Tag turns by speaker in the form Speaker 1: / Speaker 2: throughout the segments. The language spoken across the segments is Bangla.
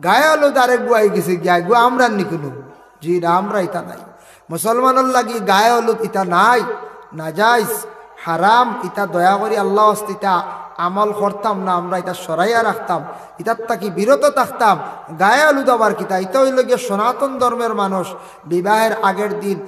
Speaker 1: গায়ে হলুদ আরেক গুয়াই গেছে গিয়া গু আমরা নিকুলু জি না আমরা ইতা নাই মুসলমানের লাগি গায়ে হলুদ ইতা নাই নাজাইজ হারাম ইতা দয়া করি আল্লাহ ইতা আমল করতাম না আমরা এটা সরাইয়া রাখতাম ইতার তাকি বিরত থাকতাম গায়ে হলুদ আবার কিতা ইতা হইল গিয়ে সনাতন ধর্মের মানুষ বিবাহের আগের দিন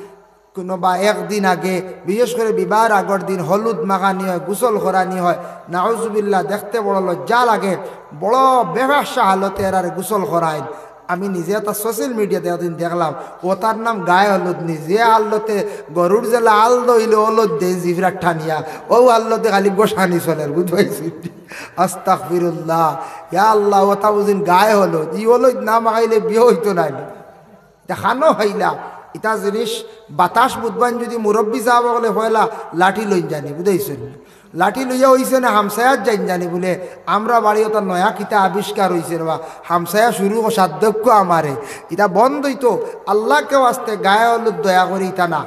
Speaker 1: কোনো বা একদিন আগে বিশেষ করে বিবাহের আগের দিন হলুদ মাখানি হয় গোসল করানি হয় নাউজুবিল্লাহ দেখতে বড় লজ্জা লাগে বড় বেহাসা হালতে আর গোসল করায় আমি নিজে তার সোশ্যাল মিডিয়াতে একদিন দেখলাম ও তার নাম গায়ে হলুদ নিজে আল্লতে গরুর জেলা আল দইলে হলুদ দে জিভরা ঠানিয়া ও আল্লতে খালি গোসানি চলে বুঝবাইছি আস্তাগফিরুল্লাহ ইয়া আল্লাহ ও তা বুঝিন গায়ে হলুদ ই হলুদ না মাখাইলে বিয়ে হইতো না দেখানো হইলা ইটা জিনিস বাতাস বুধবান যদি মুরব্বী যাব বলে হইলা লাঠি লইন জানি বুঝাইছেন লাঠি লইয়া হইছে না হামসায়াত যাইন জানি বলে আমরা বাড়ি ওটা নয়া কিতা আবিষ্কার হয়েছে বা হামসায়া শুরু সাধ্যক্য আমারে এটা বন্ধ হইতো আল্লাহকেও আসতে গায়ে হলুদ দয়া করি ইটা না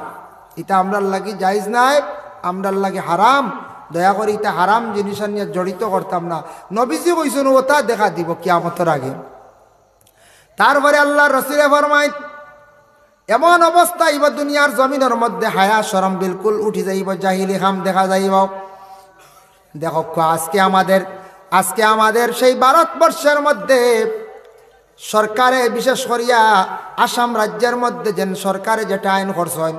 Speaker 1: এটা আমরার লাগি জাইজ নাই আমরার লাগে হারাম দয়া করি ইটা হারাম জিনিস নিয়ে জড়িত করতাম না নবীজি কইছেন ওটা দেখা দিব কিয়ামতের আগে তারপরে আল্লাহ রসুলে ফরমায় এমন অবস্থা এবার দুনিয়ার জমিনের মধ্যে হায়া শরম বিলকুল উঠি যাইব জাহিলি খাম দেখা যাইব দেখো আজকে আমাদের সেই ভারতবর্ষের মধ্যে সরকারে বিশেষ করিয়া আসাম রাজ্যের মধ্যে যেন সরকারে যেটা আইন করছেন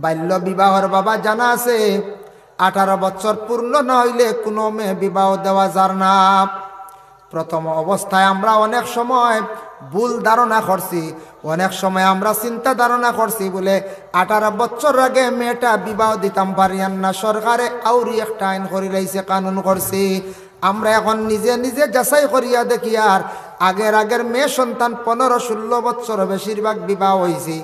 Speaker 1: বাল্য বিবাহর বাবা জানা আছে 18 বছর পূর্ণ না হইলে কোনো মেয়ে বিবাহ দেওয়া যার না প্রথম অবস্থায় আমরা অনেক সময় ভুল ধারণা করছি অনেক সময় আমরা চিন্তা ধারণা করছি বলে 18 বছর আগে মেয়েটা বিবাহ দিতাম পারিয়ান না সরকারে আউরি একটা আইন করি লাইছে কানুন করছি আমরা এখন নিজে নিজে যাচাই করিয়া দেখি আর আগের মেয়ে সন্তান 15-16 বছর বেশিরভাগ বিবাহ হয়েছে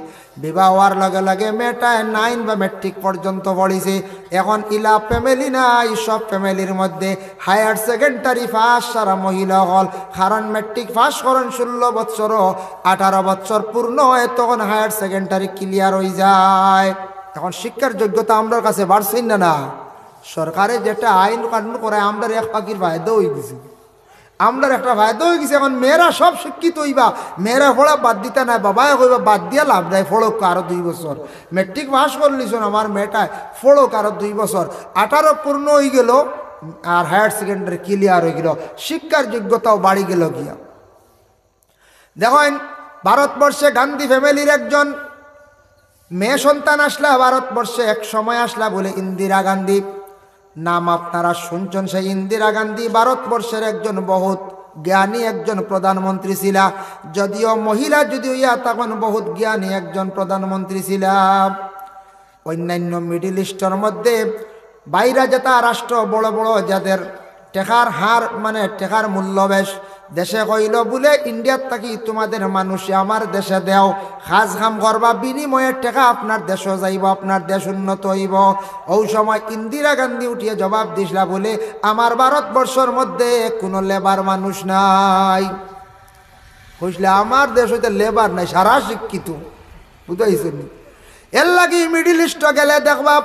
Speaker 1: বিবাহ হওয়ার লগে লগে মেয়েটা 9 বা মেট্রিক পর্যন্ত পড়েছে এখন ইলা ফ্যামিলি নাই সব ফ্যামিলির মধ্যে হায়ার সেকেন্ডারি পাস সারা মহিলা হল কারণ মেট্রিক পাস করেন 16 বছর 18 বছর পূর্ণ হয় তখন হায়ার সেকেন্ডারি ক্লিয়ার হয়ে যায় এখন শিক্ষার যোগ্যতা আমার কাছে বাড়ছেই না সরকারে যেটা আইন কানুন করে আমরা এক পাখির ফায়দা হয়ে গেছি আমরা একটা ফায়দা হয়ে গেছে এখন মেয়েরা সব শিক্ষিত হইবা মেয়েরা পড়া বাদ দিতে নাই বাবাই কইবা বাদ দিয়া লাভ নাই ফড়ক আরো 2 বছর মেট্রিক পাস করলিস আমার মেয়েটায় ফড়ক আরো 2 বছর 18 পূর্ণ হয়ে গেল আর হায়ার সেকেন্ডারি ক্লিয়ার হয়ে গেল শিক্ষার যোগ্যতাও বাড়ি গেল গিয়া দেখেন ভারতবর্ষে গান্ধী ফ্যামিলির একজন মেয়ে সন্তান আসলা ভারতবর্ষে এক সময় আসলা বলে ইন্দিরা গান্ধী নাম আপনারা শুনছেন সেই ইন্দিরা গান্ধী ভারতবর্ষের একজন বহুত জ্ঞানী একজন প্রধানমন্ত্রী ছিলা যদিও মহিলা যদিও ইয়া তখন বহুত জ্ঞানী একজন প্রধানমন্ত্রী ছিলা অন্যান্য মিডিল ইস্টের মধ্যে বাইরে যেটা রাষ্ট্র বড় বড় যাদের টেকার হার মানে টেকার মূল্য বেশ দেশে কইল বলে ইন্ডিয়ার থাকি তোমাদের মানুষে আমার দেশে দেও কাজ কাম করবা বিনিময়ে টাকা আপনার দেশও যাইব আপনার দেশ উন্নত হইব ওই সময় ইন্দিরা গান্ধী উঠিয়ে জবাব দিসলা বলে আমার ভারতবর্ষের মধ্যে কোনো লেবার মানুষ নাই বুঝলে আমার দেশ হইতে লেবার নাই সারা শিক্ষিত বুঝাইছেন এর লাগি মিডিল ইস্ট গেলে দেখবা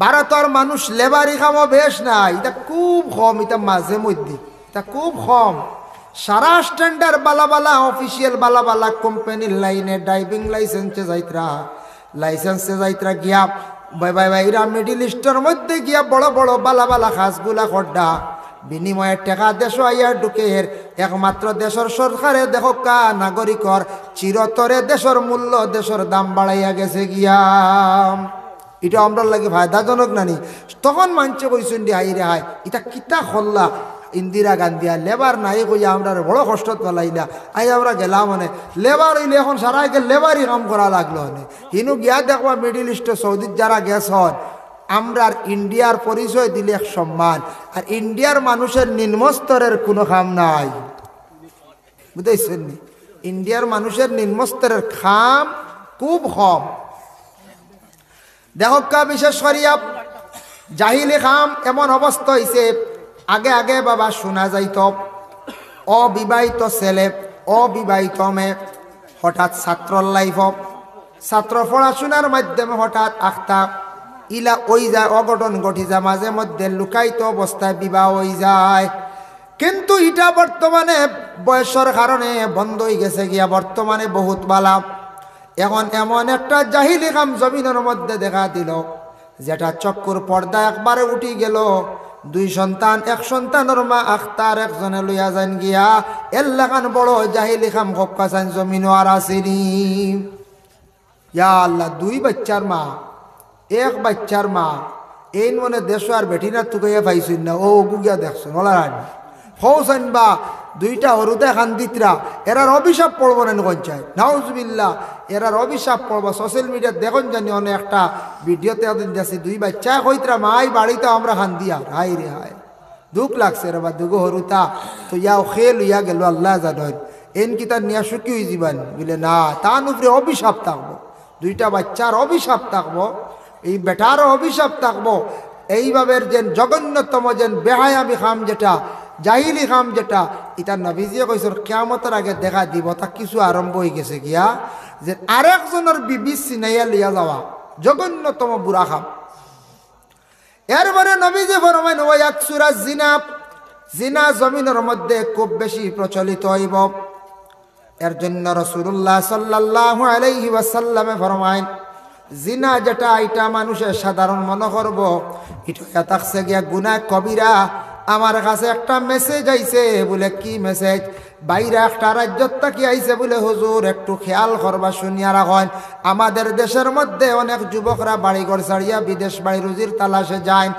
Speaker 1: ভারতের মানুষ লেবারি কামও বেশ নাই এটা খুব কম এটা মাঝে মধ্যে এটা খুব কম সারা স্ট্যান্ডার্ড বালা অফিসিয়াল বালা কোম্পানির লাইনে ড্রাইভিং লাইসেন্সে যাইত্রা গিয়া বাইরা মিডিল ইস্টের মধ্যে গিয়া বড় বড় বালা খাসগুলা খড্ডা বিনিময়ে টাকা দেশ আইয়া ঢুকের একমাত্র দেশের সরকারে দেখো কা নাগরিকর চিরতরে দেশের মূল্য দেশের দাম বাড়াইয়া গেছে গিয়া এটা আমরা লাগে ফায়দাজনক নানি তখন মানছে কইছেন দি হাই রে হাই এটা কিতা খল্লা ইন্দিরা গান্ধী আর লেবার নাই কইয়া আমরা বড় কষ্ট পালাইলা আই আমরা গেলাম মানে লেবার হইলে এখন সারাইকে লেবারই কাম করা লাগলো মানে হিনু গিয়া দেখবা মিডিল ইস্টে সৌদির যারা গেছ হন আমরা ইন্ডিয়ার পরিচয় দিলে এক সম্মান আর ইন্ডিয়ার মানুষের নিম্নস্তরের কোনো খাম নাই বুঝাইছেন নি ইন্ডিয়ার মানুষের নিম্নস্তরের খাম খুব কম দেখকা বিশেষ করিয়া জাহিলি খাম এমন অবস্থা হয়েছে আগে বাবা শোনা যাইত অবিবাহিত ছেলে অবিবাহিত মেয়ে হঠাৎ ছাত্রর লাইফ ছাত্র পড়াশোনার মাধ্যমে হঠাৎ আখতা ইলা ওই যায় অঘটন ঘটি যায় মাঝে মধ্যে লুকায়িত অবস্থায় বিবাহ হয়ে যায় কিন্তু এটা বর্তমানে বয়সের কারণে বন্ধ হয়ে গেছে গিয়া বর্তমানে বহুত বালা। এখন এমন একটা জাহিলি কাম জমিনের মধ্যে দেখা দিল যেটা চক্কুর পর্দা একবারে উঠি গেল। দুই সন্তান, এক সন্তানের মা আখতার একজনে লইয়া যান গিয়া এল্লাখান বড় জাহিলি কাম হকাসান জমিন আর আসেনি। ইয়া আল্লাহ, দুই বাচ্চার মা, এক বাচ্চার মা, এই মনে দেশ আর বেটি না তুকাইয়া পাইছুন না, ও গুগিয়া দেখছুন ওলা রানি হৌসান বা দুইটা হরুদা খান্দিতরা এরার অভিশাপ পড়বো না কঞ্চায় নাউজুবিল্লাহ, এরার অভিশাপ পড়বো। সোশ্যাল মিডিয়া দেখুন জানি অনেক একটা ভিডিওতে যাচ্ছে দুই বাচ্চা কইতরা মাই বাড়িতে আমরা খান্দিয়া হাই রে হাই দুঃখ লাগছে রে বা দুগো হরুতা তো ইয়াও খেল ইয়া গেল আল্লাহ জানেন এন কি তার নিয়া সুখী হয়ে যাবেন বলে না, তার উপরে অভিশাপ থাকবো, দুইটা বাচ্চার অভিশাপ থাকবো, এই বেটারও অভিশাপ থাকবো। এইভাবে যে জঘন্যতম যে বেহায়ামি খাম যেটা জাহিলি খাম যেটা এটা নবীজিয়ে কইছেন কিয়ামতের আগে দেখা দিব, তা কিছু আরম্ভ হয়ে গেছে গিয়া যে আরেকজনের বিবি চিনাইয়া লিয়া যাওয়া জঘন্যতম বুড়া খাম। এরপরে নবীজি ফরমাইন ওয়া ইয়াকসুরা জিনা, জিনা জমিনের মধ্যে খুব বেশি প্রচলিত হইব। এর জন্য রাসূলুল্লাহ সাল্লাল্লাহু আলাইহি ওয়াসাল্লামে ফরমাইন জিনা যেটা এটা মানুষের সাধারণ মনে করব, এটা থাকছে গিয়া গুনাহ কবিরা। আমার কাছে একটা মেসেজ আইছে, বলে কি মেসেজ? বাইরে একটা রাজ্যত থাকি আইছে বলে হুজুর একটু খেয়াল করবা শুনিয়া রাখেন। আমাদের দেশের মধ্যে অনেক যুবকরা বাড়িঘর ছাড়িয়া বিদেশ বাড়ি রুজির তালাশে যায়,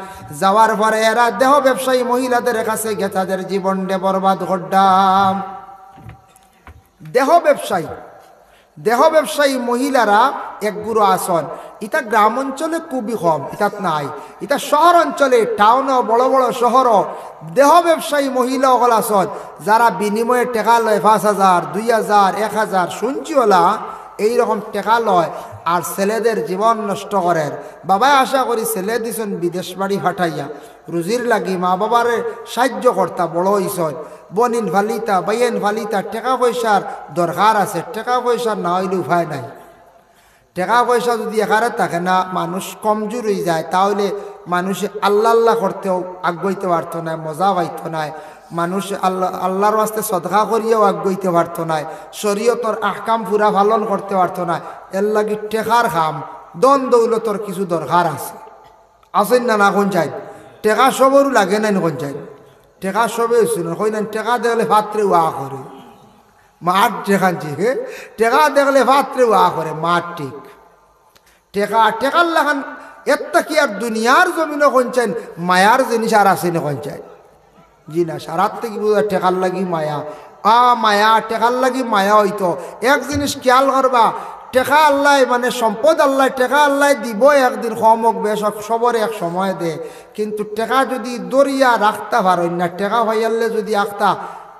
Speaker 1: যাওয়ার পরে এরা দেহ ব্যবসায়ী মহিলাদের কাছে গিয়ে তাদের জীবনটা বরবাদ করডাম। দেহ ব্যবসায়ী মহিলারা একগুলো আসন, এটা গ্রাম অঞ্চলে খুবই কম, এটা নাই। এটা শহর অঞ্চলে টাউনও বড় বড় শহরও দেহ ব্যবসায়ী মহিলা হল আসন, যারা বিনিময়ে টেকা লয় 5,000, 2,000, 1,000 শুনছি ওলা এইরকম টেকা লয় আর ছেলেদের জীবন নষ্ট করেন। বাবা আশা করি ছেলে দিছেন বিদেশ বাড়ি ফাটাইয়া রুজির লাগি মা বাবারে সাহায্য কর্তা বড় হইসন, বনিন ফালিতা বাইয়েন ফালিতা টাকা পয়সার দরকার আছে, টাকা পয়সা না হইলে উপায় নাই। টাকা পয়সা যদি এখানে থাকে না মানুষ কমজোর হয়ে যায়, তাহলে মানুষে আল্লাহ আল্লাহ করতেও আগ্রহীতে পারত না, মজা পাইত নাই। মানুষ আল্লাহর বাস্তে সদকা করিয়াও আগ্রহীতে পারত না, শরীয়তর আহকাম পুরা পালন করতে পারত না। এর লাগি টেকার খাম দন দৌলতর কিছু দরকার আছে, আসেন না না কোন চাই টেকা সবরও লাগে না কোন চাই টেকা সবে হয়েছিল কই না, টেকা দেখলে ভাত্রে ওয়া করে মাঠ যেখানছি টেকা দেখলে ভাত্রে ওয়া করে মাঠ ঠিক টেকার লাগান একটা কি আর দুনিয়ার জমিনও কঞ্চাইন মায়ার জিনিস আর আসে না কঞ্চাইন জি না। সারার থেকে বোঝা টেকার লাগি মায়া, মায়া টেকার লাগি মায়া হইতো। এক জিনিস খেয়াল করবা, টেকা আল্লাহ মানে সম্পদ আল্লাহ, টেকা আল্লাহ দিব একদিন কমক বেশ সবরে এক সময় দে, কিন্তু টেকা যদি দরিয়া রাখতে পারেন না, টেকা ভাইয়ালে যদি আখতা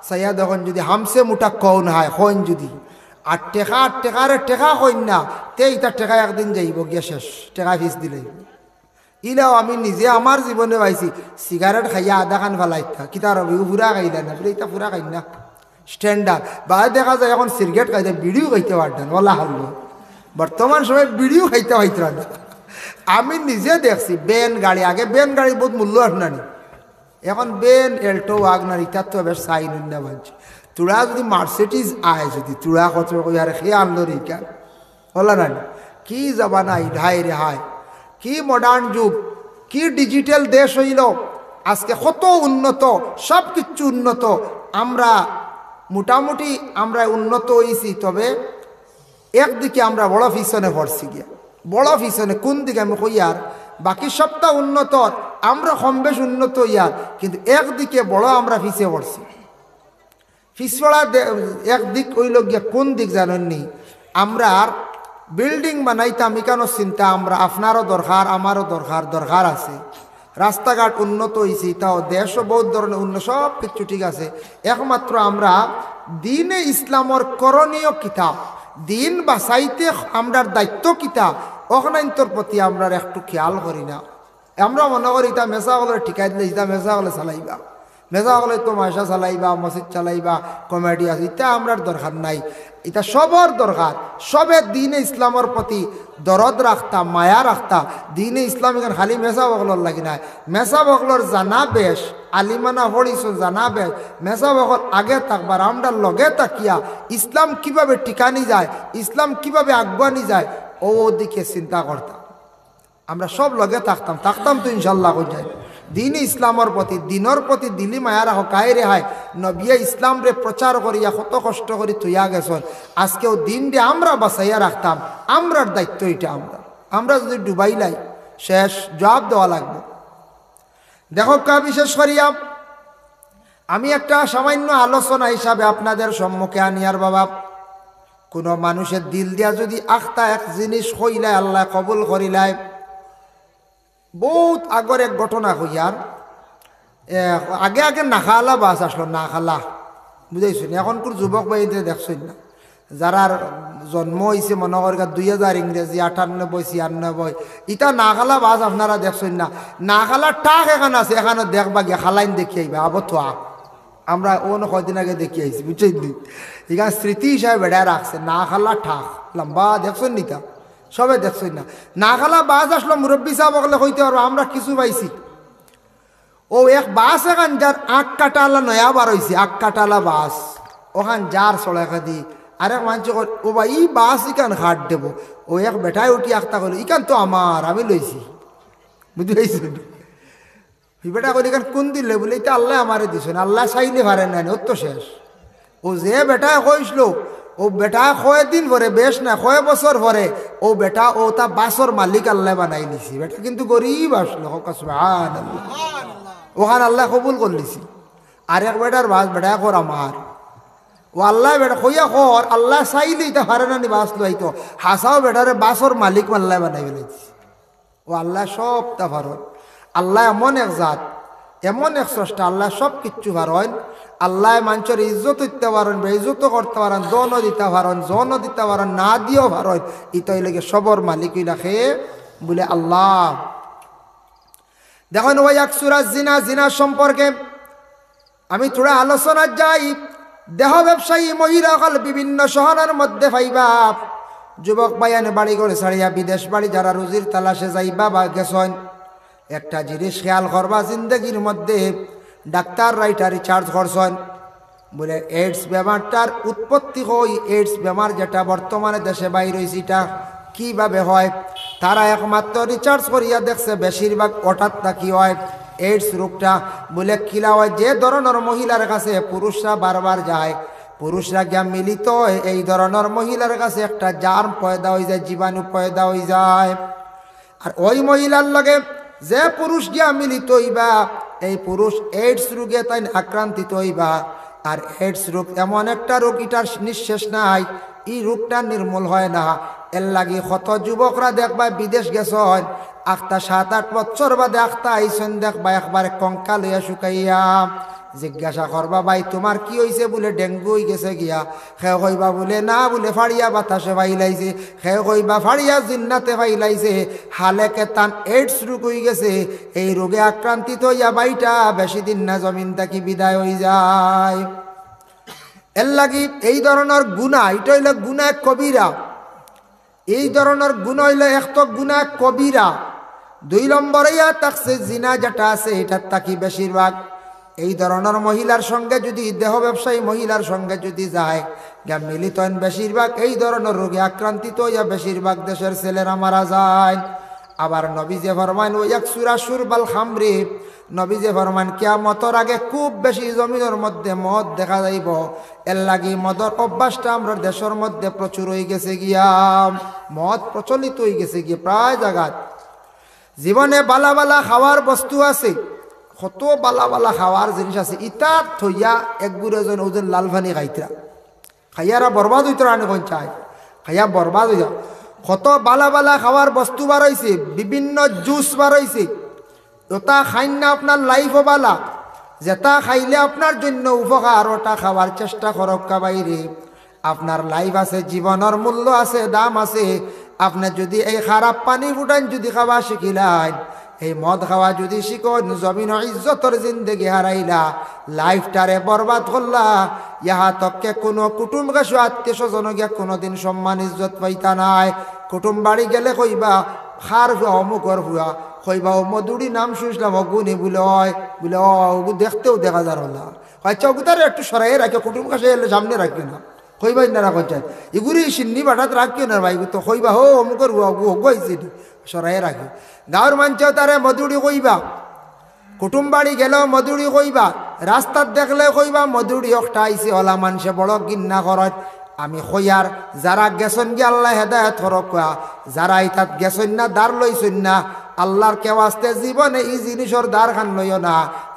Speaker 1: সাইয়া দেখুন যদি হামসে মুটা কন হয় হইন যদি আর টেকারে টেকা কইন না তে ইটা টেকা একদিন যাইব গিয়ে শেষ, টেকা ফিস দিলে। ইলাও আমি নিজে আমার জীবনে পাইছি, সিগারেট খাইয়া আধা খান ফেলাইতা কিতা রবি ফুরা খাইলা না বলে ইটা ফুরা খাই না স্ট্যান্ডার্ড বা দেখা যায় এখন সিগারেট খাইতে বিড়িও খাইতে পারতেন বলা হল। বর্তমান সময় বিড়িও খাইতে পাইতে না। আমি নিজে দেখছি বেন গাড়ি, আগে বেন গাড়ি বহুত মূল্য আসনানি, এখন বেন এল্টো ওয়াগনার ইটার তো বেশ সাইন না ভাবছি। তোরা যদি মার্সিডিজ আয় যদি তোরা কত আর খেয়ে আনলো রিকা বলা না, কি যাবা নাই ঢাই রে হায়, কি মডার্ন যুগ, কি ডিজিটাল দেশ হইল আজকে, কত উন্নত, সব কিছু উন্নত। আমরা মোটামুটি আমরা উন্নত হয়েছি, তবে একদিকে আমরা বড় পিছনে পড়ছি গিয়া, বড় পিছনে কোন দিকে আমি কই আর বাকি সবটা উন্নত, আমরা কম বেশ উন্নত ইয়ার, কিন্তু একদিকে বড় আমরা পিছিয়ে পড়ছি। পিছপড়া একদিক হইল গিয়া কোন দিক জানেননি, আমরা বিল্ডিং বানাইতাম কেন চিন্তা, আমরা আপনারও দরকার আমারও দরকার আছে। রাস্তাঘাট উন্নত হয়েছে, তাও দেশও বহুত ধরনের উন্নত, সব কিছু ঠিক আছে। একমাত্র আমরা দিনে ইসলামর করণীয় কিতাব, দিন বাঁচাইতে আমরার দায়িত্ব কিতাব অখনাইন্তর প্রতি আমরা একটু খেয়াল করি না। আমরা মনে করি ইটা মেসা হলে ঠিকাই দিলে ইটা মেসা হলে চালাইবা, মেজা হলে তো মাসা চালাইবা, মসজিদ চালাইবা, কমেডি আছে, এটা আমরার দরকার নাই। এটা সবর দরকার। সবে দিনে ইসলামের প্রতি দরদ রাখতা, মায়া রাখতা। দিনে ইসলাম এখানে খালি মেসা বকলর লাগি নাই, মেসা বকলর জানা বেশ, আলিমানা হড়িস জানা বেশ, মেসা বকল আগে থাকবার আমরা লগে তাকিয়া ইসলাম কিভাবে টিকানি যায়, ইসলাম কিভাবে আগুয়ানি যায় ও দিকে চিন্তা করতাম। আমরা সব লগে থাকতাম তো ইনশাল্লাহ হয়ে যায়। দিন ইসলামের প্রতি, দিনের প্রতি দিলি মায়া রাখো, কায় রেহাই নবিয়া ইসলাম রে প্রচার করিয়া কত কষ্ট করি তুইয়া গেছেন। আজকেও দিন রে আমরা বাঁচাইয়া রাখতাম, আমরার দায়িত্ব এটা। আমরা যদি ডুবাইলাই শেষ জবাব দেওয়া লাগবে। দেখো কা বিশেষ করিয়া আমি একটা সামান্য আলোচনা হিসাবে আপনাদের সম্মুখে আনিয়ার বাবা, কোনো মানুষের দিল দিয়া যদি আখতা এক জিনিস হইলাই আল্লাহ কবুল করিলাই। বহুত আগর এক ঘটনা হইয়ার, আগে নাখালা বাস আসলো, নাখালা বুঝাইছেন। এখনকার যুবক ভাইদের দেখছেন না, যারা জন্ম হয়েছে মনে করি 2000 ইংরেজি 98 96, ইটা নাখালা বাস আপনারা দেখছেন না। নাখালা টাক এখানে আছে, এখানে দেখবা গিয়ে খালাইন দেখি আইবা আবথা। আমরা অন্য কয়দিন আগে দেখি আইছি বুঝছেন, এখানে স্মৃতি হিসাবে বেড়ায় রাখছে। নাখালা ঠাক লম্বা দেখছেন নিতা, সবে দেখছেন না। নাখালা বাস আসলো, মুরব্বী সাহেব বলে হইতে পারবো আমরা কিছু পাইছি। ও এক বাস এখান যার আখ কাটালা নয়া বার হয়েছে, আখ কাটালা বাস ওখান যার চড়াকা দি আরেক মানুষ ও বা ই বাস ইকান হাট দেব। ও এক বেটায় উঠি আখতা করলো, ইকান তো আমার, আমি লইছি বুঝতে পারছেন। বেটা করি ইকান কোন দিলে বলে, এটা আল্লাহ আমারে দিছেন, আল্লাহ চাইলে পারে না, ওর তো শেষ। ও যে বেটায় কইসলো, ও বেটা কয় দিন পরে, বেশ না কয় বছর পরে ও বেটা ও তা বাসর মালিক আল্লাহ বানাই নিছি। বেটা কিন্তু গরিব আসলো, ওখানে আল্লাহ কবুল করলিছি। আর এক বেটার বাস বেটা কর আমার, ও আল্লাহ বেটা কইয়া কর, আল্লাহ চাইলে এটা পারে না নি বাস লইতো, হাসাও বেটারে বাসর মালিক আল্লাহ বানাই ফেলেছি। ও আল্লাহ সব তা ভারত। আল্লাহ এমন এক জাত, এমন এক স্রষ্টা, আল্লাহ সব কিচ্ছু ভারেন। আল্লাহ মানুষের ইজ্জত দিতে পারেন, বেইজ্জত করতে পারেন, দনও দিতে পারেন, জনও দিতে পারেন, না দিয়েও পারেন। ইতাই লেগে সবর মালিক রাখে বলে আল্লাহ। দেখুন ওই এক সূরা জিনা সম্পর্কে আমি থোড়া আলোচনা যাই। দেহ ব্যবসায়ী মহিলাসকল বিভিন্ন শহরের মধ্যে পাইবা, যুবক ভাইয়ানে বাড়ি করে ছাড়িয়া বিদেশ বাড়ি যারা রুজির তালাশে যাইবা বা গেছেন, একটা জিনিস খেয়াল করবা, জিন্দগির মধ্যে ডাক্তার রাইটা রিচার্জ করছেন বলে এইডস বেমারটার উৎপত্তি হয়, এইডস বেমার যেটা বর্তমানে দেশে বাইর হয়েছে এটা কীভাবে হয়, তারা একমাত্র রিচার্জ করিয়া দেখছে বেশিরভাগ হঠাৎ কি হয় এইডস রোগটা বলে কিলা হয়। যে ধরনের মহিলার কাছে পুরুষরা বারবার যায়, পুরুষরা গিয়া মিলিত হয়, এই ধরনের মহিলার কাছে একটা জার্ম পয়দা হয়ে যায়, জীবাণু পয়দা হয়ে যায়। আর ওই মহিলার লগে যে পুরুষ গিয়া মিলিত হইবা, এই পুরুষ এইডস রোগে তাই আক্রান্তিত হইবা। আর এইডস রোগ এমন একটা রোগ, এটার নিঃশেষ নাই, এই রোগটা নির্মূল হয় না। এর লাগি কত যুবকরা দেখবা বিদেশ গেছেন, আখতা 7-8 বছর বাদে আখতা আইসেন, দেখবা একবারে কঙ্কাল হইয়া শুকাইয়া। জিজ্ঞাসা করবা ভাই তোমার কি হয়েছে, বলে ডেঙ্গু হয়ে গেছে গিয়া। খেয়ে কইবা বলে না, বলে ফাড়িয়া বাতাসে ফাইলাইছে। খেয়ে কইবা ফাড়িয়া জিন্নাতে ফাইলাইছে। হালেকে তান এইডস রোগ হয়ে গেছে। এই রোগে আক্রান্তিত হইয়া বাইটা বেশি দিন না জমিন থাকি বিদায় হয়ে যায়। এর লাগি এই ধরনের গুনাহ, এটা হইলে গুনাহ কবিরা। এই ধরনের গুনাহ হইলে এক তো গুনাহ কবিরা, 2 নম্বরে থাকছে জিনা যেটা আছে, এটার থাকি বেশিরভাগ এই ধরনের মহিলার সঙ্গে যদি, দেহ ব্যবসায়ী মহিলার সঙ্গে যদি যায় মিলিত হন, বেশিরভাগ এই ধরনের রোগে আক্রান্তিত হইয়া বেশিরভাগ দেশের ছেলেরা মারা যায়। আবার নবী যে ফরমান ওই এক সূরা শুরবাল খামরি, নবী যে ফরমান কিয়ামতের আগে খুব বেশি জমিনের মধ্যে মদ দেখা যাইব। এর লাগি মদের অভ্যাসটা আমরা দেশের মধ্যে প্রচুর হয়ে গেছে গিয়া, মদ প্রচলিত হয়ে গেছে গিয়া প্রায় জায়গায়। জীবনে বালা বালা খাওয়ার বস্তু আছে, কত বালা বালা খাওয়ার জিনিস আছে, ইটা থইয়া একগুড়ে জন ওজন লাল পানি খাইতরা, খাইয়ারা বরবাদ হইত আনে কোন চায়, খাইয়া বরবাদ হইয়া। কত বালা বালা খাওয়ার বস্তু বার হয়েছে, বিভিন্ন জুস বার হয়েছে। ওটা খাইন না আপনার লাইফও বালা, যেটা খাইলে আপনার জন্য উপকার ওটা খাওয়ার চেষ্টা করক বাইরে। আপনার লাইফ আছে, জীবনের মূল্য আছে, দাম আছে। আপনি যদি এই খারাপ পানি ফুটান যদি খাওয়া শিখিলেন, এই মদ খাওয়া যদি শিকন জমিন ইজ্জতর জিন্দেগি হারাইলা, লাইফটারে বরবাদ করলা। ইহা তককে কোনো কুটুম গাছু আত্মীয় স্বজন গিয়া কোনোদিন সম্মান ইজ্জত পাইতা নাই। কুটুম বাড়ি গেলে কইবা খার ভুয়া অমুকর ভুয়া, কইবা ও মধুরি নাম শুনছিলাম অগুনি বলে হয় বলে অগু দেখতেও দেখা যার হলা। আচ্ছা ওগু তার একটু সরাই রাখে, কুটুম কাছে এলে সামনে রাখবে না, কইবাই না রাখ এগুলি সিন্নি বাটাত রাখিও না ভাই, তো কইবা হো অমুকর ভুয়া অগু হইছে সরাই রাখে। গাঁৱৰ মানুষেও তারে মধুরি কইবা, কুটুম বাড়ি গেলেও মধুরি কইবা, রাস্তাত দেখলে কইবা মধুরি একটা আইসে হলা। মানুষে বড় গিন্না করত। আমি কইয়ার যারা গেছন গিয়ে আল্লাহ হেদায়ত করক, যারা ইতাত গেছন না দাঁড় লইছন না, আল্লাহর কেউ আসতে জীবনে এই জিনিসের দ্বার খান লইও না,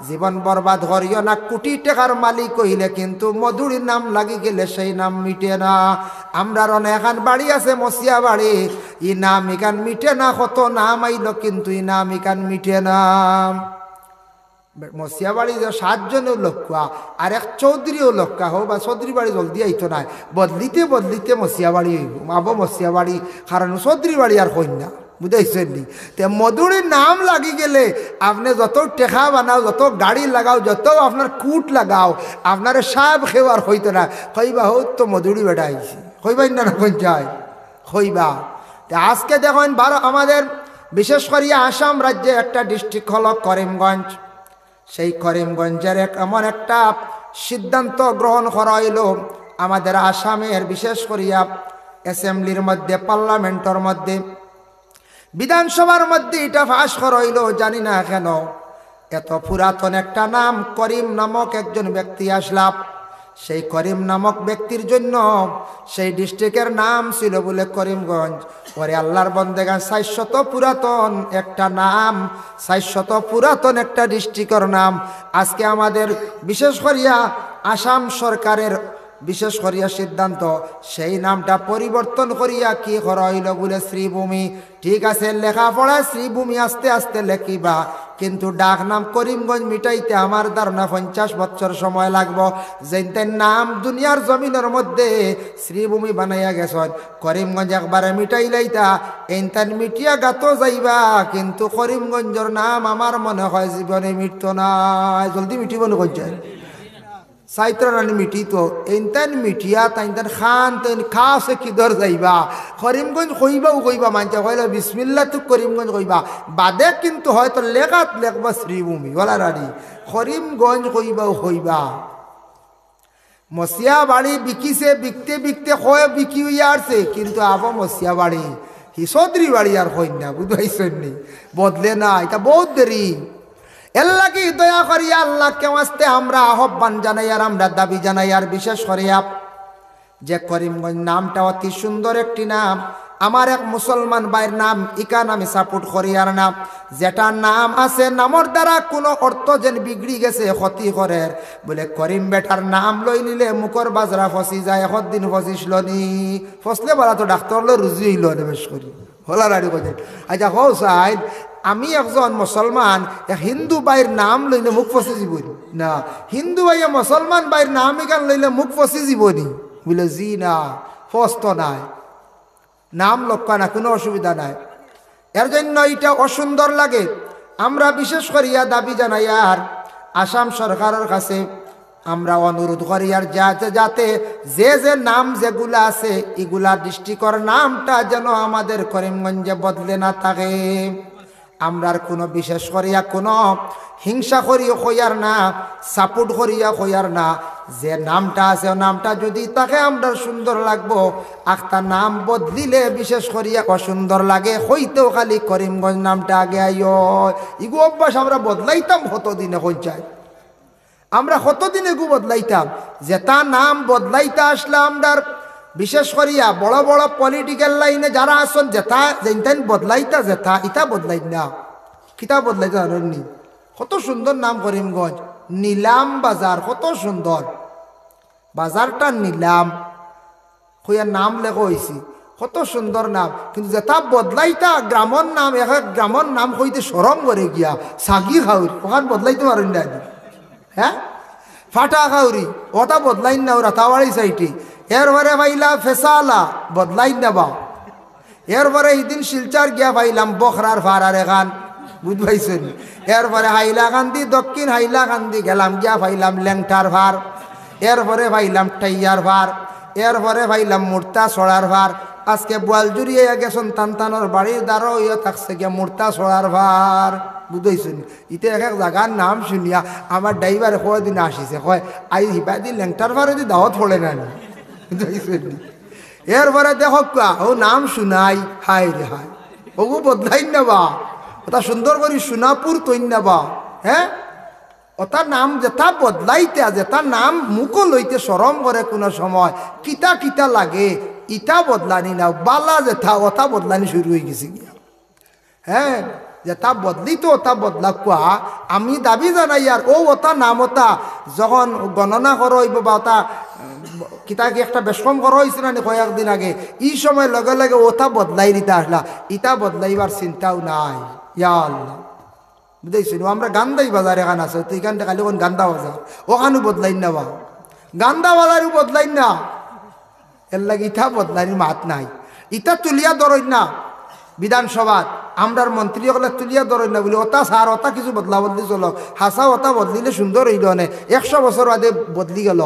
Speaker 1: জীবন বরবাদ করিও না। কোটি টাকার মালিক কইলে কিন্তু মধুরির নাম লাগি গেলে সেই নাম মিটে না। আমরার অনেক বাড়ি আছে মসিয়া বাড়ি, ই নাম ইকান মিটে না। কত নাম আইল কিন্তু ই নাম ইকান মিটে না। মসিয়া বাড়ি 7 জনেও লক্ষ্য, আর এক চৌধুরীও লক্ষ্য হোক বা চৌধুরী বাড়ি জলদি আইতো নাই, বদলিতে বদলিতে মসিয়া বাড়ি হইব। মাবো মসিয়া বাড়ি কারণ চৌধুরী বাড়ি আর কন্যা, বুঝাইছেন নি? তে মধুরির নাম লাগি গেলে আপনি যত টেকা বানাও, যত গাড়ি লাগাও, যত আপনার কুট লাগাও, আপনার সাপ খেওয়ার হইতো না। কইবা হোক তো মধুরি বেটা আইছি, কইবাই না না পঞ্চায়েত কইবা। আজকে দেখেন আমাদের বিশেষ করে আসাম রাজ্যে একটা ডিস্ট্রিক্ট হল করিমগঞ্জ। সেই করিমগঞ্জের এমন একটা সিদ্ধান্ত গ্রহণ করা হইল, আমাদের আসামের বিশেষ করিয়া অ্যাসেম্বলির মধ্যে, পার্লামেন্টের মধ্যে, বিধানসভার মধ্যে এটা ফাঁস করা হইল। জানি না কেন এত পুরাতন একটা নাম করিম নামক একজন ব্যক্তি আসলাম। সেই করিম নামক ব্যক্তির জন্য সেই ডিস্ট্রিক্টের নাম ছিল বলে করিমগঞ্জ। পরে আল্লাহর বন্দেগান 400 পুরাতন একটা নাম, 400 পুরাতন একটা ডিস্ট্রিক্টের নাম আজকে আমাদের বিশেষ করিয়া আসাম সরকারের বিশেষ করিয়া সিদ্ধান্ত সেই নামটা পরিবর্তন করিয়া কি করা হইল বলে শ্রীভূমি। ঠিক আছে, লেখাপড়ায় শ্রীভূমি আস্তে আস্তে লেখিবা, কিন্তু ডাক নাম করিমগঞ্জ মিটাইতে আমার ধারণা 50 বছর সময় লাগবো। যেন নাম দুনিয়ার জমিনের মধ্যে শ্রীভূমি বানাইয়া গেছ, করিমগঞ্জ একবারে মিটাই লাইতা এইতান মিটিয়া গাতো যাইবা, কিন্তু করিমগঞ্জের নাম আমার মনে হয় জীবনে মিটতো না। জলদি মিটিব না কঞ্চায় সাইত্রানি মিটি তো এইতান মিটিয়া তাইতান খান তেন খাসে কিদর যাইবা। করিমগঞ্জ কইবাও কইবা, মানতে কইলে বিসমিল্লাহ তো করিমগঞ্জ কইবা, বাদে কিন্তু হয়তো লেখাত লেখবা শ্রীভূমি বলা রানি, করিমগঞ্জ কইবাও কইবা। মসিয়া বাড়ি বিকিছে, বিকতে বিকতে কয় বিকি হইয়া আসছে, কিন্তু আবো মসিয়া বাড়ি হি চৌধুরী বাড়ি আর কই না, বুঝাইছেন নি? বদলে না, এটা বহুত দেরি। এল্লা কি দয়া করিয়া আল্লাহকে আসতে আমরা আহ্বান জানাই আর আমরা দাবি জানাই। আর বিশেষ করিয়া যে করিমগঞ্জ নামটা অতি সুন্দর একটি নাম, আমার এক মুসলমান ভাইয়ের নাম, ইকান আমি সাপোর্ট করি। আর নাম যেটা নাম আছে, নামর দ্বারা কোনো অর্থ যেন বিগড়ি গেছে, ক্ষতি করে বলে করিম বেটার নাম লই নিলে মুখর বাজরা ফসি যায়। দিন ফসিসল নি, ফসলে বলা তো ডাক্তার রুজি হইল বেশ করি হলা রাড়ি বোঝে। আচ্ছা হো সাইড, আমি একজন মুসলমান হিন্দু ভাইয়ের নাম লইলে মুখ ফসি জীবনী না, হিন্দু ভাইয়া মুসলমান ভাইয়ের নাম এখান লইলে মুখ ফসি জীবনী বলে জি না, ফস্ত নাই, নাম লক্ষ্য না, কোনো অসুবিধা নাই। এর জন্য এটা অসুন্দর লাগে। আমরা বিশেষ করিয়া দাবি জানাই আর আসাম সরকারের কাছে আমরা অনুরোধ করি আর যাতে যে যে নাম যেগুলা আছে এগুলা ডিস্ট্রিক্টের নামটা যেন আমাদের করিমগঞ্জে বদলে না থাকে। আমরা কোনো বিশেষ করিয়া কোনো হিংসা করিয়া কইয়ার না, সাপোর্ট করিয়া কইয়ার না। যে নামটা আছে ও নামটা যদি তাকে আমরা সুন্দর লাগবো, একটা নাম বদলিলে বিশেষ করিয়া অসুন্দর লাগে, হইতেও খালি করিমগঞ্জ নামটা আগে আইও। ইগু অভ্যাস আমরা বদলাইতাম কতদিনে পঞ্চায়েত, আমরা কতদিনে এগু বদলাইতাম। যেটা নাম বদলাইতে আসলে আমরা বিশেষ করিয়া বড় বড় পলিটিক্যাল লাইনে যারা আসন যেটা যেন বদলাইতা, যেটা ইটা বদলাই না, কিতা বদলাইতে জানি। কত সুন্দর নাম করিমগঞ্জ, নীলাম বাজার, কত সুন্দর বাজারটা নিলাম হইয়া নাম লেখা হয়েছি, কত সুন্দর নাম। কিন্তু যেটা বদলাইতা গ্রামর নাম, এক গ্রামর নাম হইতে সরম করে গিয়া সাগি খাউরি, ওখান বদলাইতে পারেন না। হ্যাঁ, ফাটা খাউরি ওটা বদলাই না, ওরা তাওয়ারি সাইটি। এরপরে পাইলা ফেসালা, বদলাই নেবা। এরপরে এইদিন শিলচার গিয়া পাইলাম বখরার ফারার এখান বুঝবাইছেন। এরপরে হাইলাকান্দি দক্ষিণ হাইলাকান্দি গেলাম, গিয়া পাইলাম ল্যাংটার ভার, এরপরে পাইলাম টাইয়ার ভার, এরপরে পাইলাম মুর্তা ছড়ার ভার। আজকে বোয়াল জুড়িয়ে গেছেন টানটানোর বাড়ির দ্বারা ইয়ে থাকছে গিয়া মুর্তা ছড়ার ভার। বুঝাইছেন। ইতে এক এক জায়গার নাম শুনিয়া আমার ড্রাইভার কয়দিন আসিছে, কয় আই হিপাদি ল্যাংটার ভারে দি দাওয়াত পড়ে না। বুঝাইছেন। এরপরে দেখো ও নাম শুনাই, হাই রে হাই, ওগু বদলাই নেবা, ওটা সুন্দর করি সোনাপুর তৈন নেবা। হ্যাঁ, ওটার নাম যেটা বদলাইতে, যেটার নাম মুখো লইতে সরম করে কোনো সময়, কিতা কিতা লাগে, ইটা বদলানি না, বালা যেটা ওটা বদলানি শুরু হয়ে গেছে গিয়া। হ্যাঁ, যেটা বদলিত ওটা বদলা কোয়া আমি দাবি জানাই। আর ও ওটা নাম ওটা যখন গণনা করো হইব বা ওটা কিতাকে একটা বেশকম করা হয়েছে না কয়েকদিন আগে, এই সময় লগে লগে ওটা বদলাই দিতে আসলা, ইটা বদলাইবার চিন্তাও নাই। ইয়া আল্লাহ, বুঝাইছি। আমরা গান্দাই বাজার এখান আছে, তো এখানটা খালি কোন গান্দা বাজার, ওখানে বদলাই না বা গান্দা বাজারও বদলাই না, এর লাগে ইটা বদলাইনি মাত নাই। ইটা তুলিয়া ধরই না বিধানসভাত, আমরার মন্ত্রী হলে তুলিয়া ধরই না বলি ওটা সার ওটা কিছু বদলা বদলি চলো, হাসা ওটা বদলিলে সুন্দর হইল নে, 100 বছর আগে বদলি গেল।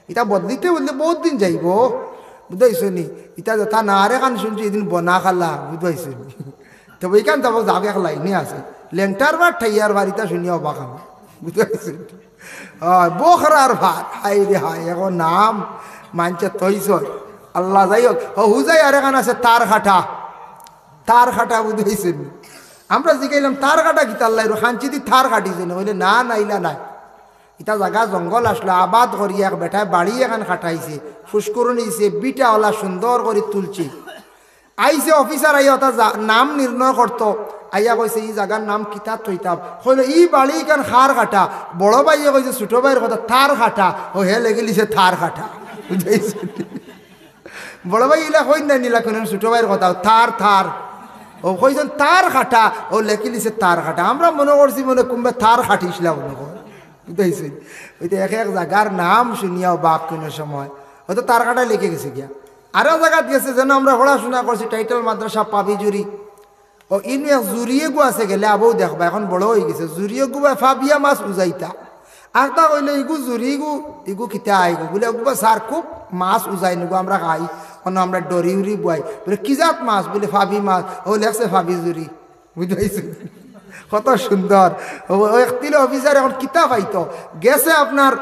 Speaker 1: এটা বদলিতে বললে বহুত দিন যাইব। বুঝাইছো নি। এটা যথা না আরে কান শুনছি এদিন বনা খালা, বুঝাইছো নি। তবে এইখান যাব যাক এক লাইনে আছে, লেংটার ভার ঠাইয়ার ভার ইটা শুনিয়া অবাক আমি। বুঝাইছো। বখরার ভার, হাই রে হাই, এখন নাম মানছে তৈছ আল্লাহ। যাই হোক, হুজাই আর এখান আছে তার খাটা, তার খাটা। বুঝাইছেন। আমরা জিগাইলাম তার কাটা কি তাল্লাই খাঞ্চিদি থার কাটিছে না, বলে না নাইলা নাই, ইটা জায়গা জঙ্গল আসলো আবাদ করি, এক বেটায় বাড়ি এখান খাটাইছে, ফুসকরণ নিছে, বিটাওয়ালা সুন্দর করে তুলছে। আইসে অফিসার আইয়া ওটা নাম নির্ণয় করতো, আইয়া কইছে এই জায়গার নাম কিতা থইতাম, কইল ই বাড়ি এখান খার কাটা। বড় ভাইয়ে কইছে ছোট ভাইয়ের কথা থার কাটা, ও হে লেগে লিছে থার কাটা। বুঝাইছে। বড় ভাই ইলা কই না নিলা কোন ছোট ভাইয়ের কথা থার থার, ও কইছেন তার কাটা, ও লেখি লিছে তার কাটা। আমরা মনে করছি মনে কুম্বে থার খাটিছিলাম মনে কর। বুঝাইছে। ওই তো এক এক জায়গার নাম শুনিয়াও বাপ কোনো সময় হয়তো তার কাটা লিখে গেছে গিয়া। আরো জায়গাত গেছে যেন আমরা পড়াশোনা করছি টাইটেল মাদ্রাসা পাবি জুরি, ও ইনু এক জুরিয়ে গু আছে গেলে আবও দেখবা, এখন বড় হয়ে গেছে। জুরিয়ে গু ফাবিয়া মাছ উজাইতা, আর তা কইলে ইগু জুরি গু ইগু কিতা আইগু বলে ওগুবা স্যার খুব মাছ উজাই নিগু আমরা খাই, অন্য আমরা ডরি উড়ি বই বলে কি জাত মাছ বলে ফাবি মাছ, ও লেখছে ফাবি জুরি। বুঝতে কত সুন্দর। ও একটিল অফিসার এখন কিতা পাইতো গেছে আপনার,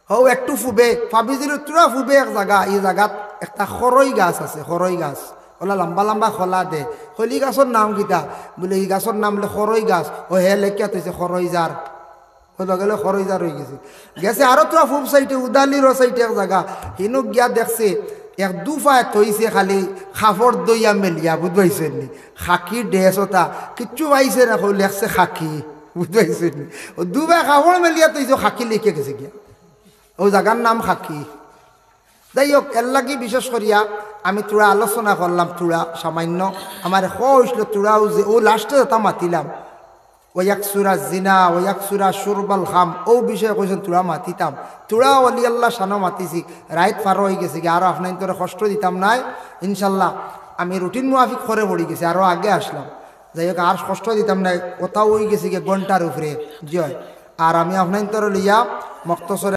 Speaker 1: ও একটু ফুবে ফাবিজির তুরা ফুবে এক জায়গা, এই জায়গাত একটা খরই গাছ আছে, খরই গাছ ওলা লম্বা লম্বা খোলা দে, খলি গাছের নাম কিতা বলে এই গাছের নাম বলে খরই গাছ। ও হে লেখিয়া তৈছে খরই জার, ও লগে খরই জার হয়ে গেছে। গেছে আরো তোরা ফুব সাইটে উদালির সাইটে এক জায়গা, হিনু গিয়া দেখছে এক দুফায় তৈছে খালি খাফর দইয়া মেলিয়া। বুঝবাইছেন নি। খাকি ড্রেস ওটা কিচ্ছু পাইছে না, লেখছে খাকি। বুঝবাইছেন নি। ও দুফায় খাফর মেলিয়া তৈছে খাকি লিখে গেছে গিয়া, ও জায়গার নাম খাকি। যাই হোক, এর লাগি বিশেষ করিয়া আমি তোরা আলোচনা করলাম, তোরা সামান্য আমার হইছিল তোরাও যে ও লাস্টে যেটা মাতিলাম ও এক সুরা জিনা, ও এক সুরা সুরবাল খাম, ও বিষয়ে কইছেন তোরা মাতিতাম। তোরা অলি আল্লাহ সানো মাতিছি, রাইত পার হয়ে গেছে কি, আরো আপনার তোরা কষ্ট দিতাম নাই। ইনশাল্লাহ আমি রুটিন মুআফিক করে পড়ে গেছি, আরো আগে আসলাম। যাই হোক, আর কষ্ট দিতাম নাই, কোথাও হয়ে গেছে কি ঘন্টার উপরে জয়। আর আমি আপনার তোর লইয়া মক্তসরে